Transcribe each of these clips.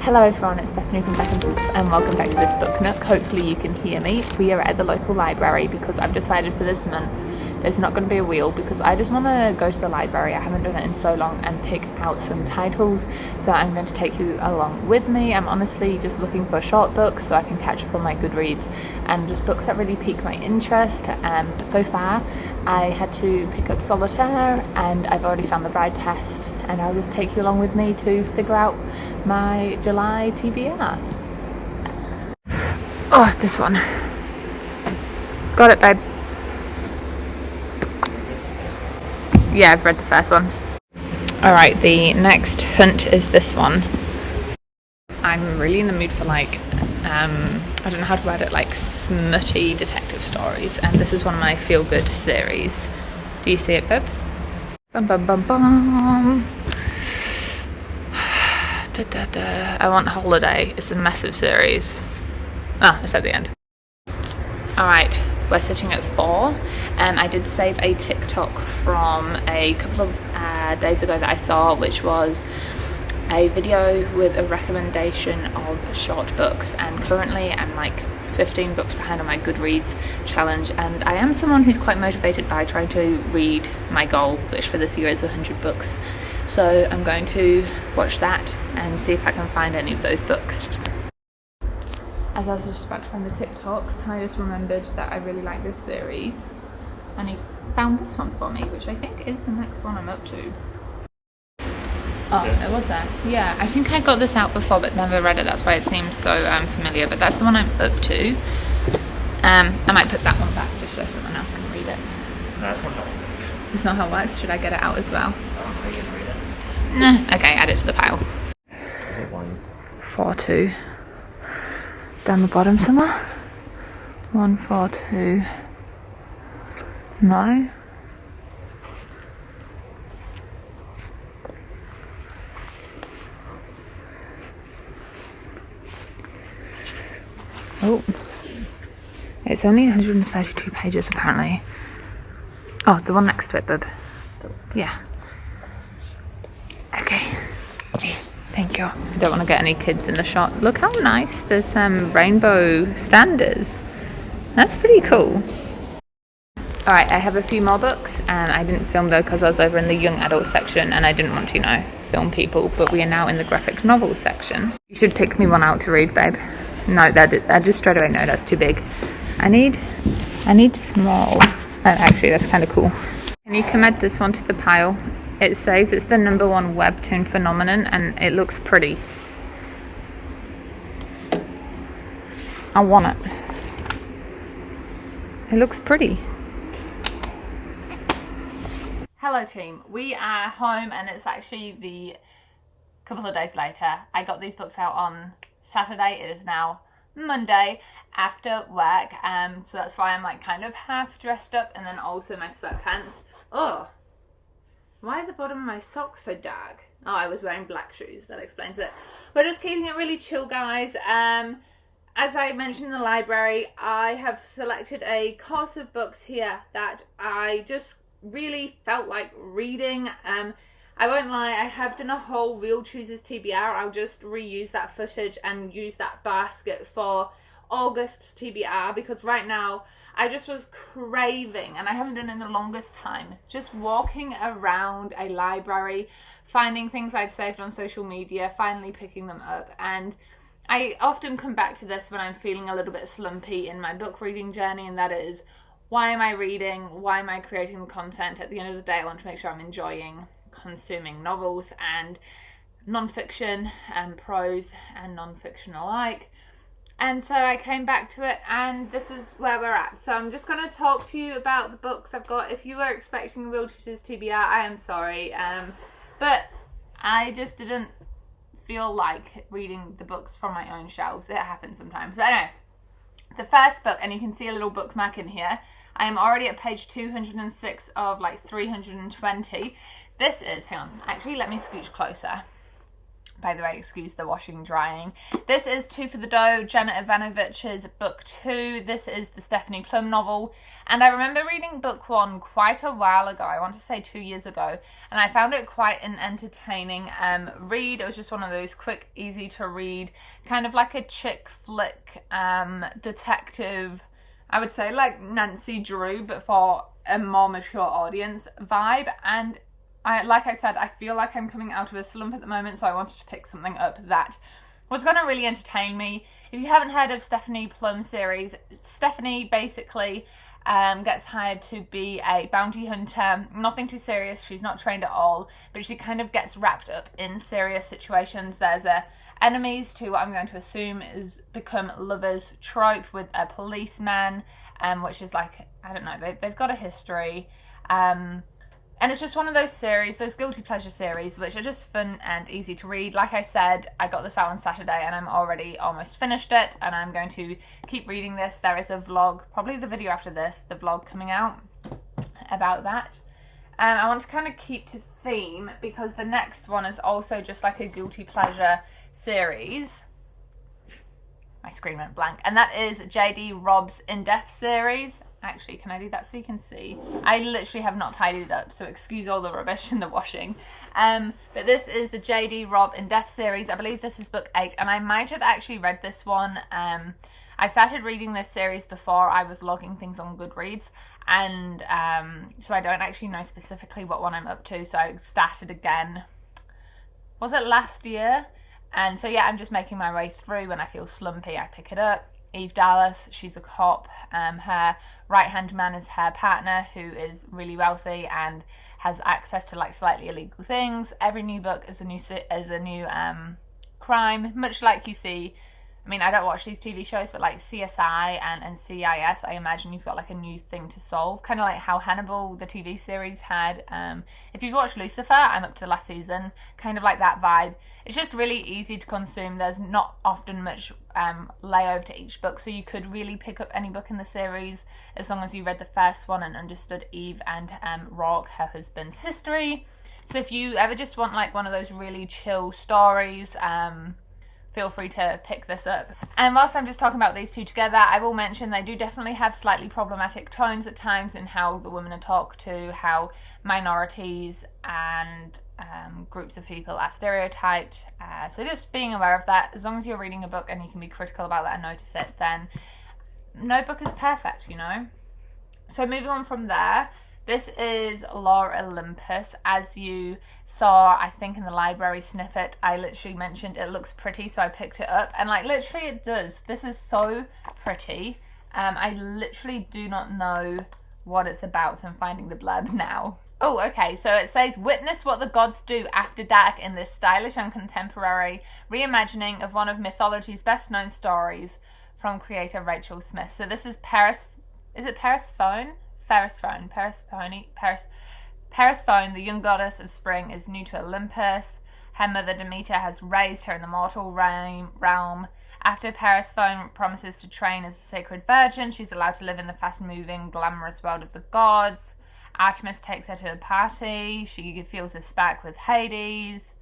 Hello everyone, it's Bethany from Bethany Nichols and welcome back to this book nook. Hopefully you can hear me. We are at the local library because I've decided for this month there's not going to be a wheel because I just want to go to the library. I haven't done it in so long and pick out some titles, so I'm going to take you along with me. I'm honestly just looking for short books so I can catch up on my Goodreads and just books that really pique my interest. So far I had to pick up Solitaire and I've already found the Bride Test, and I'll just take you along with me to figure out my July TBR. Oh, this one. Got it, babe. Yeah, I've read the first one. Alright, the next hunt is this one. I'm really in the mood for like, I don't know how to word it, like smutty detective stories, and this is one of my feel-good series. Do you see it, babe? Bum bum bum bum. Da, da, da. I Want Holiday. It's a massive series. Ah, it's at the end. Alright, we're sitting at 4. I did save a TikTok from a couple of days ago that I saw, which was a video with a recommendation of short books, and currently I'm like 15 books behind on my Goodreads challenge, and I am someone who's quite motivated by trying to read my goal, which for this year is 100 books. So I'm going to watch that and see if I can find any of those books. As I was just about to find the TikTok, Ty just remembered that I really like this series, and he found this one for me, which I think is the next one I'm up to. Oh, it was there. Yeah, I think I got this out before but never read it, that's why it seems so familiar, but that's the one I'm up to. I might put that one back just so someone else can read it. No, that's not how it works. It's not how it works? Should I get it out as well? Oh, I can read it. Nah, okay, add it to the pile. 142. Down the bottom somewhere. 142. No. Oh, it's only 132 pages apparently. Oh, the one next to it, bud. Yeah. Okay. Thank you. I don't want to get any kids in the shot. Look how nice this rainbow stand is. That's pretty cool. Alright, I have a few more books, and I didn't film though because I was over in the young adult section and I didn't want to, film people, but we are now in the graphic novels section. You should pick me one out to read, babe. No, I just straight away know that's too big. I need small. Oh, actually, that's kind of cool. Can you commit this one to the pile? It says it's the #1 webtoon phenomenon and it looks pretty. I want it. It looks pretty. Hello team, we are home and it's actually the couple of days later. I got these books out on Saturday. It is now Monday after work, so that's why I'm like kind of half dressed up, and then also my sweatpants. Oh, why are the bottom of my socks so dark? Oh, I was wearing black shoes, that explains it. We're just keeping it really chill, guys. As I mentioned in the library, I have selected a course of books here that I just really felt like reading. I won't lie, I have done a whole Real Chooses TBR. I'll just reuse that footage and use that basket for August's TBR, because right now I just was craving, and I haven't done it in the longest time, just walking around a library, finding things I'd saved on social media, finally picking them up. And I often come back to this when I'm feeling a little bit slumpy in my book reading journey, and that is, why am I reading? Why am I creating the content? At the end of the day, I want to make sure I'm enjoying consuming novels and non-fiction and prose and non-fiction alike. And so I came back to it, and this is where we're at. So I'm just going to talk to you about the books I've got. If you were expecting Real Chooses TBR, I am sorry, but I just didn't feel like reading the books from my own shelves. It happens sometimes. But anyway, the first book, and you can see a little bookmark in here, I am already at page 206 of like 320. This is, hang on, actually let me scooch closer. By the way, excuse the washing drying. This is Two for the Dough, Jenna Ivanovich's book 2. This is the Stephanie Plum novel. And I remember reading book 1 quite a while ago. I want to say 2 years ago. And I found it quite an entertaining read. It was just one of those quick, easy to read, kind of like a chick flick detective, I would say like Nancy Drew, but for a more mature audience vibe. And like I said, I feel like I'm coming out of a slump at the moment, so I wanted to pick something up that was going to really entertain me. If you haven't heard of Stephanie Plum series, Stephanie basically gets hired to be a bounty hunter. Nothing too serious, she's not trained at all, but she kind of gets wrapped up in serious situations. There's enemies to what I'm going to assume is become lovers trope with a policeman, which is like, I don't know, they've got a history. And it's just one of those series, those guilty pleasure series, which are just fun and easy to read. Like I said, I got this out on Saturday and I'm already almost finished it, and I'm going to keep reading this. There is a vlog, probably the video after this, the vlog coming out about that. I want to kind of keep to theme because the next one is also just like a guilty pleasure series. My screen went blank. And that is JD Robb's In Depth series. Actually, can I do that so you can see? I literally have not tidied it up, so excuse all the rubbish in the washing. But this is the JD Robb In Depth series. I believe this is book 8, and I might have actually read this one. I started reading this series before I was logging things on Goodreads, and so I don't actually know specifically what one I'm up to, so I started again. Was it last year? And so yeah, I'm just making my way through. When I feel slumpy, I pick it up. Eve Dallas, she's a cop. Her right-hand man is her partner, who is really wealthy and has access to like slightly illegal things. Every new book is a new crime, much like you see. I mean, I don't watch these TV shows, but like CSI and CIS, I imagine you've got like a new thing to solve. Kind of like how Hannibal, the TV series, had. If you've watched Lucifer, I'm up to the last season. Kind of like that vibe. It's just really easy to consume. There's not often much layover to each book, so you could really pick up any book in the series as long as you read the first one and understood Eve and Rock, her husband's history. So if you ever just want like one of those really chill stories, feel free to pick this up. And whilst I'm just talking about these two together, I will mention they do definitely have slightly problematic tones at times in how the women are talked to, how minorities and groups of people are stereotyped. So just being aware of that. As long as you're reading a book and you can be critical about that and notice it, then no book is perfect, you know? So moving on from there, this is Olympus. As you saw, I think in the library snippet, I literally mentioned it looks pretty, so I picked it up. And like literally it does. This is so pretty. I literally do not know what it's about, so I'm finding the blurb now. Oh, okay, so it says, witness what the gods do after dark in this stylish and contemporary reimagining of one of mythology's best-known stories from creator Rachel Smith. So this is Paris, is it Persephone, the young goddess of spring, is new to Olympus. Her mother Demeter has raised her in the mortal realm. After Persephone promises to train as the sacred virgin, she's allowed to live in the fast-moving, glamorous world of the gods. Artemis takes her to a party. She feels a spark with Hades.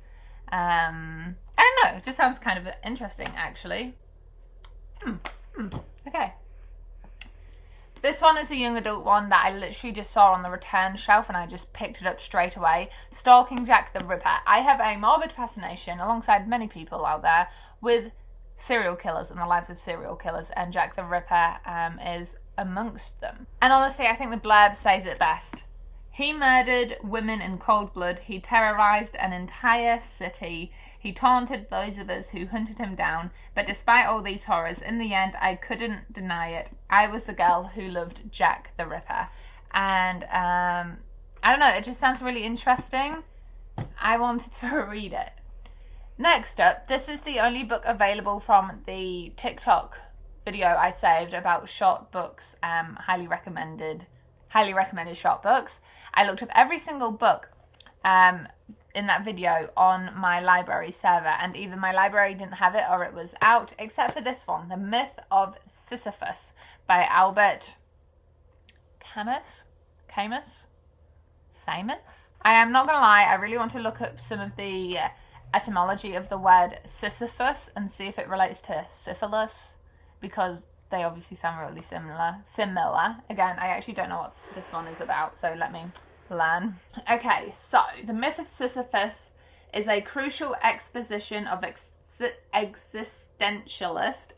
I don't know. It just sounds kind of interesting, actually. Okay. This one is a young adult one that I literally just saw on the return shelf and I just picked it up straight away. Stalking Jack the Ripper. I have a morbid fascination, alongside many people out there, with serial killers and the lives of serial killers, and Jack the Ripper is amongst them. And honestly, I think the blurb says it best. He murdered women in cold blood. He terrorized an entire city. He taunted those of us who hunted him down. But despite all these horrors, in the end, I couldn't deny it. I was the girl who loved Jack the Ripper. And I don't know, it just sounds really interesting. I wanted to read it. Next up, this is the only book available from the TikTok video I saved about short books, highly recommended short books. I looked up every single book in that video on my library server, and either my library didn't have it or it was out, except for this one, The Myth of Sisyphus by Albert Camus? I am not gonna lie, I really want to look up some of the etymology of the word Sisyphus and see if it relates to syphilis, because they obviously sound really similar. Again, I actually don't know what this one is about, so let me learn. Okay, so the Myth of Sisyphus is a crucial exposition of existentialist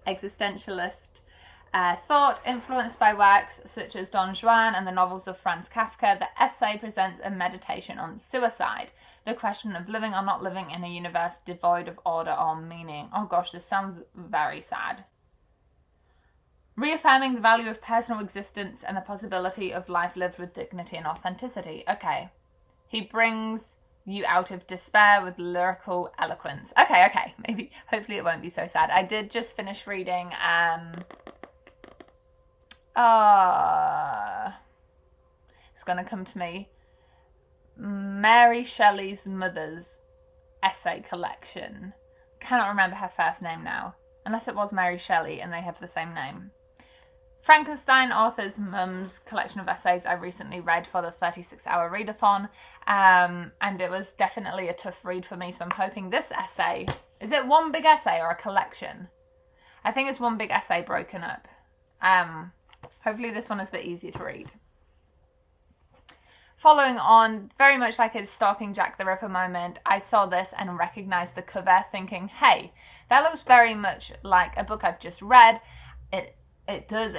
thought, influenced by works such as Don Juan and the novels of Franz Kafka. The essay presents a meditation on suicide, the question of living or not living in a universe devoid of order or meaning. Oh gosh, this sounds very sad. Reaffirming the value of personal existence and the possibility of life lived with dignity and authenticity. Okay. He brings you out of despair with lyrical eloquence. Okay. Maybe, hopefully it won't be so sad. I did just finish reading, it's going to come to me. Mary Shelley's mother's essay collection. Cannot remember her first name now, unless it was Mary Shelley and they have the same name. Frankenstein author's mum's collection of essays I recently read for the 36-hour readathon, and it was definitely a tough read for me, so I'm hoping this essay, is it one big essay or a collection? I think it's one big essay broken up. Hopefully this one is a bit easier to read. Following on, very much like a Stalking Jack the Ripper moment, I saw this and recognised the cover, thinking, hey, that looks very much like a book I've just read. It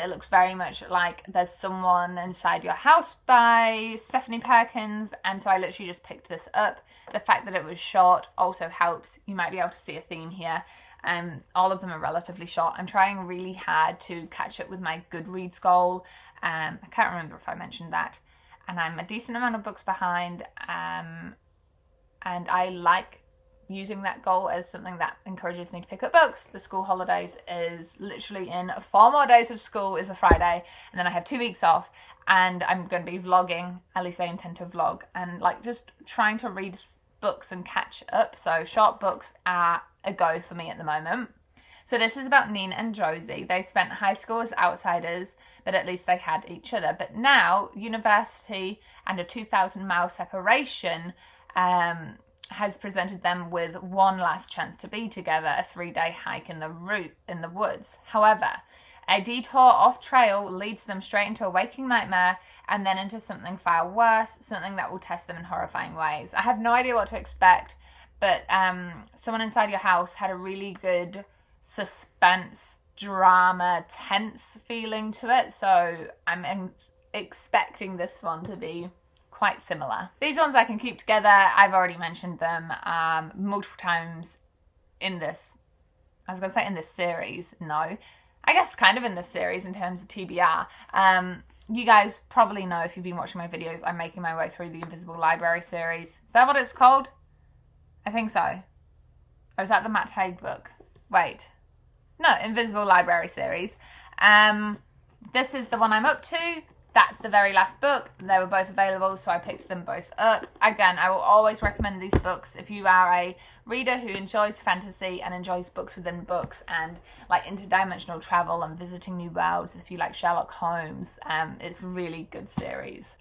looks very much like There's Someone Inside Your House by Stephanie Perkins, and so I literally just picked this up. The fact that it was short also helps. You might be able to see a theme here. All of them are relatively short. I'm trying really hard to catch up with my Goodreads goal. I can't remember if I mentioned that. And I'm a decent amount of books behind, and I like using that goal as something that encourages me to pick up books. The school holidays is literally in 4 more days of school is a Friday, and then I have 2 weeks off, and I'm going to be vlogging, at least I intend to vlog, and like just trying to read books and catch up. So short books are a go for me at the moment. So this is about Nina and Josie. They spent high school as outsiders, but at least they had each other. But now university and a 2,000-mile separation has presented them with one last chance to be together, a 3-day hike in the woods. However, a detour off trail leads them straight into a waking nightmare and then into something far worse, something that will test them in horrifying ways. I have no idea what to expect, but Someone Inside Your House had a really good suspense, drama, tense feeling to it, so I'm expecting this one to be quite similar. These ones I can keep together. I've already mentioned them multiple times in this, I was going to say in this series, no. I guess kind of in this series in terms of TBR. You guys probably know if you've been watching my videos, I'm making my way through the Invisible Library series. Is that what it's called? I think so. Or is that the Matt Haig book? Wait. No, Invisible Library series. This is the one I'm up to. That's the very last book. They were both available, so I picked them both up. Again, I will always recommend these books if you are a reader who enjoys fantasy and enjoys books within books and like interdimensional travel and visiting new worlds. If you like Sherlock Holmes, it's a really good series.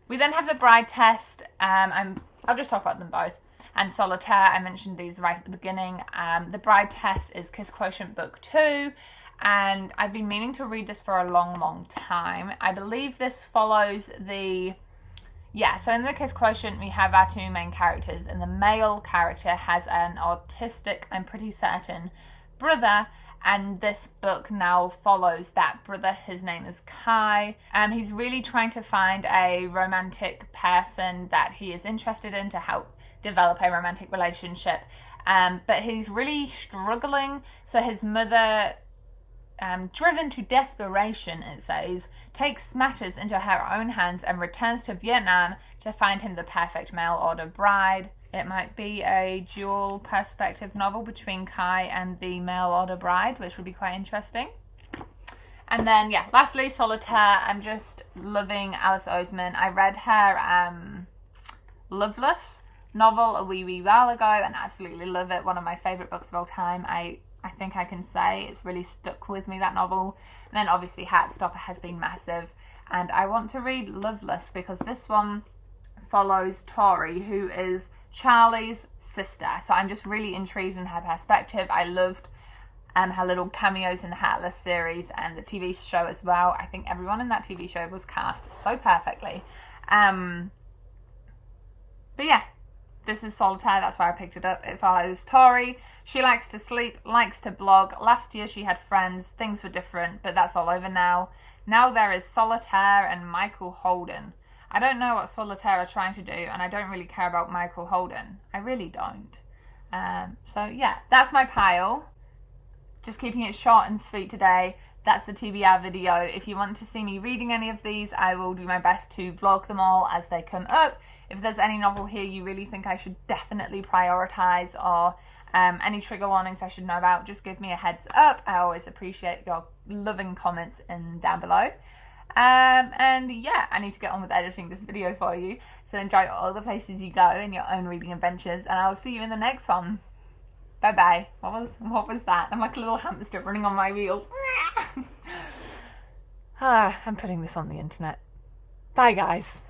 We then have The Bride Test. I'll just talk about them both. And Solitaire, I mentioned these right at the beginning. The Bride Test is Kiss Quotient Book 2. And I've been meaning to read this for a long time. I believe this follows the... Yeah, so in the Kiss Quotient, we have our 2 main characters, and the male character has an autistic, I'm pretty certain, brother, and this book now follows that brother. His name is Kai. He's really trying to find a romantic person that he is interested in to help develop a romantic relationship. But he's really struggling, so his mother... driven to desperation, it says, takes matters into her own hands and returns to Vietnam to find him the perfect mail-order bride. It might be a dual perspective novel between Kai and the mail-order bride, which would be quite interesting. And then, yeah, lastly, Solitaire. I'm just loving Alice Oseman. I read her Loveless novel a wee while ago and absolutely love it. One of my favourite books of all time. I think I can say it's really stuck with me, that novel. And then obviously Heartstopper has been massive. And I want to read Loveless because this one follows Tori, who is Charlie's sister. So I'm just really intrigued in her perspective. I loved her little cameos in the Heartless series and the TV show as well. I think everyone in that TV show was cast so perfectly. But yeah, this is Solitaire. That's why I picked it up. It follows Tori. She likes to sleep, likes to blog. Last year she had friends. Things were different, but that's all over now. Now there is Solitaire and Michael Holden. I don't know what Solitaire are trying to do, and I don't really care about Michael Holden. I really don't. So yeah, that's my pile. Just keeping it short and sweet today. That's the TBR video. If you want to see me reading any of these, I will do my best to vlog them all as they come up. If there's any novel here you really think I should definitely prioritise, or any trigger warnings I should know about, just give me a heads up. I always appreciate your loving comments down below. And yeah, I need to get on with editing this video for you. So enjoy all the places you go in your own reading adventures, and I'll see you in the next one. Bye bye. What was that? I'm like a little hamster running on my wheel. I'm putting this on the internet. Bye guys.